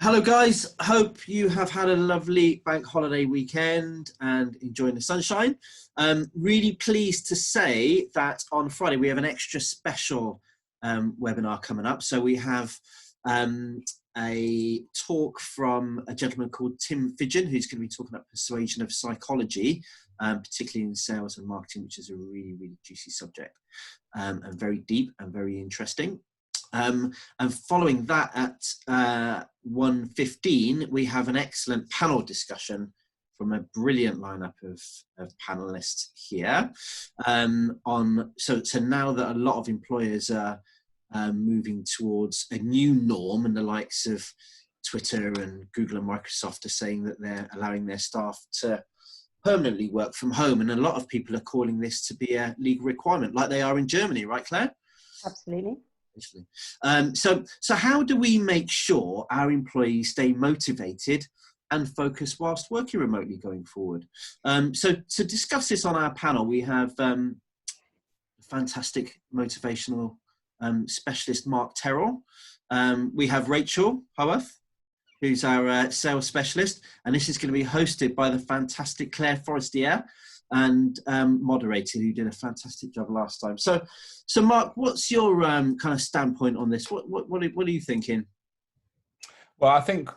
Hello guys, hope you have had a lovely bank holiday weekend and enjoying the sunshine. Really pleased to say that on Friday we have an extra special webinar coming up. So we have a talk from a gentleman called Tim Fidgen, who's going to be talking about persuasion of psychology, particularly in sales and marketing, which is a really, really juicy subject and very deep and very interesting. And following that at 1:15, we have an excellent panel discussion from a brilliant lineup of panelists here. So now that a lot of employers are moving towards a new norm, and the likes of Twitter and Google and Microsoft are saying that they're allowing their staff to permanently work from home, and a lot of people are calling this to be a legal requirement, like they are in Germany, right, Claire? Absolutely. So how do we make sure our employees stay motivated and focused whilst working remotely going forward? So to discuss this on our panel, we have fantastic motivational specialist, Mark Terrell. We have Rachael Howourth, who's our sales specialist, and this is going to be hosted by the fantastic Clare Forestier and moderated, who did a fantastic job last time. So Mark, what's your kind of standpoint on this? What are you thinking? Well, I think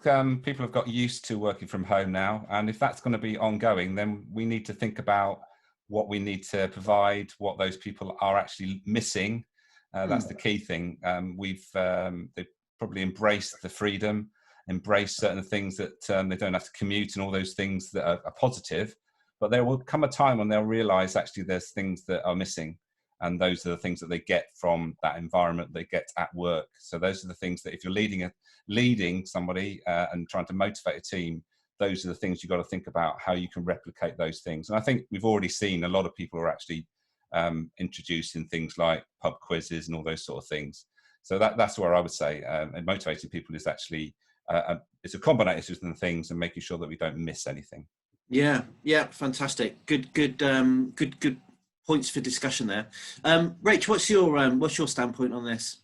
people have got used to working from home now, and if that's going to be ongoing, then we need to think about what we need to provide, what those people are actually missing. That's the key thing. They've probably embraced the freedom, embraced certain things that they don't have to commute and all those things that are positive. But there will come a time when they'll realise actually there's things that are missing, and those are the things that they get from that environment they get at work. So those are the things that if you're leading somebody and trying to motivate a team, those are the things you've got to think about how you can replicate those things. And I think we've already seen a lot of people are actually introducing things like pub quizzes and all those sort of things. So that's where I would say and motivating people is actually it's a combination of things and making sure that we don't miss anything. Yeah, fantastic. Good points for discussion there. Rach, what's your standpoint on this?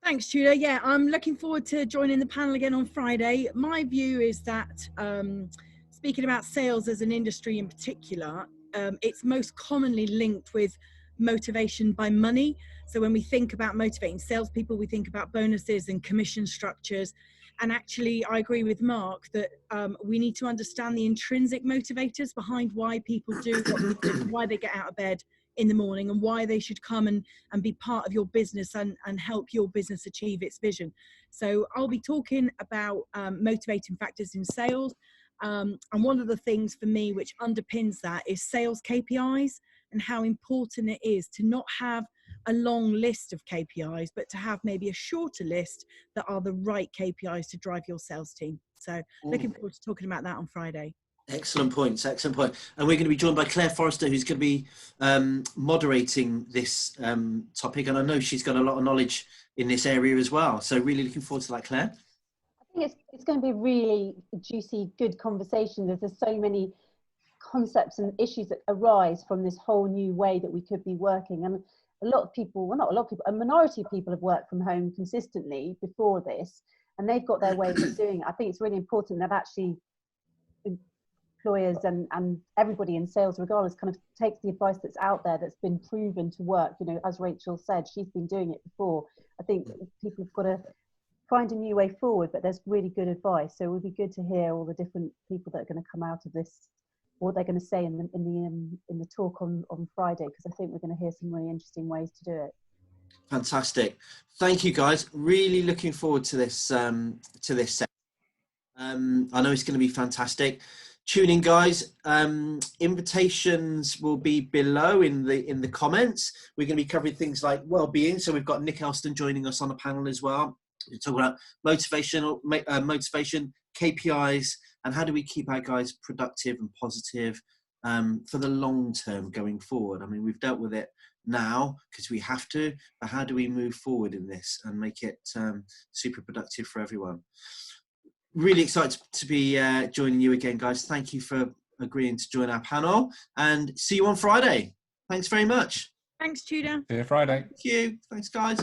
Thanks, Tudor. Yeah, I'm looking forward to joining the panel again on Friday. My view is that speaking about sales as an industry in particular, it's most commonly linked with motivation by money. So when we think about motivating salespeople, we think about bonuses and commission structures. And actually, I agree with Mark that we need to understand the intrinsic motivators behind why people do what they do, why they get out of bed in the morning, and why they should come and be part of your business and help your business achieve its vision. So I'll be talking about motivating factors in sales. And one of the things for me which underpins that is sales KPIs, and how important it is to not have a long list of KPIs, but to have maybe a shorter list that are the right KPIs to drive your sales team. So looking forward to talking about that on Friday. Excellent points, excellent point. And we're going to be joined by Clare Forestier, who's going to be moderating this topic. And I know she's got a lot of knowledge in this area as well. So really looking forward to that, Claire. I think it's going to be a really juicy, good conversation. There's so many concepts and issues that arise from this whole new way that we could be working. And a lot of people, well, not a lot of people, a minority of people have worked from home consistently before this, and they've got their ways of doing it. I think it's really important that actually employers and everybody in sales, regardless, kind of takes the advice that's out there that's been proven to work. You know, as Rachael said, she's been doing it before. I think people have got to find a new way forward, but there's really good advice. So it would be good to hear all the different people that are going to come out of this, what they're going to say in the talk on Friday, because I think we're going to hear some really interesting ways to do it. Fantastic. Thank you, guys. Really looking forward to this session. I know it's going to be fantastic. Tune in, guys. Invitations will be below in the comments. We're going to be covering things like well-being. So we've got Nick Elston joining us on the panel as well. We're talking about motivation, KPIs, and how do we keep our guys productive and positive for the long term going forward. I mean, we've dealt with it now because we have to, but how do we move forward in this and make it super productive for everyone? Really excited to be joining you again, guys. Thank you for agreeing to join our panel, and see you on Friday. Thanks very much. Thanks, Tudor. See you Friday. Thank you. Thanks, guys.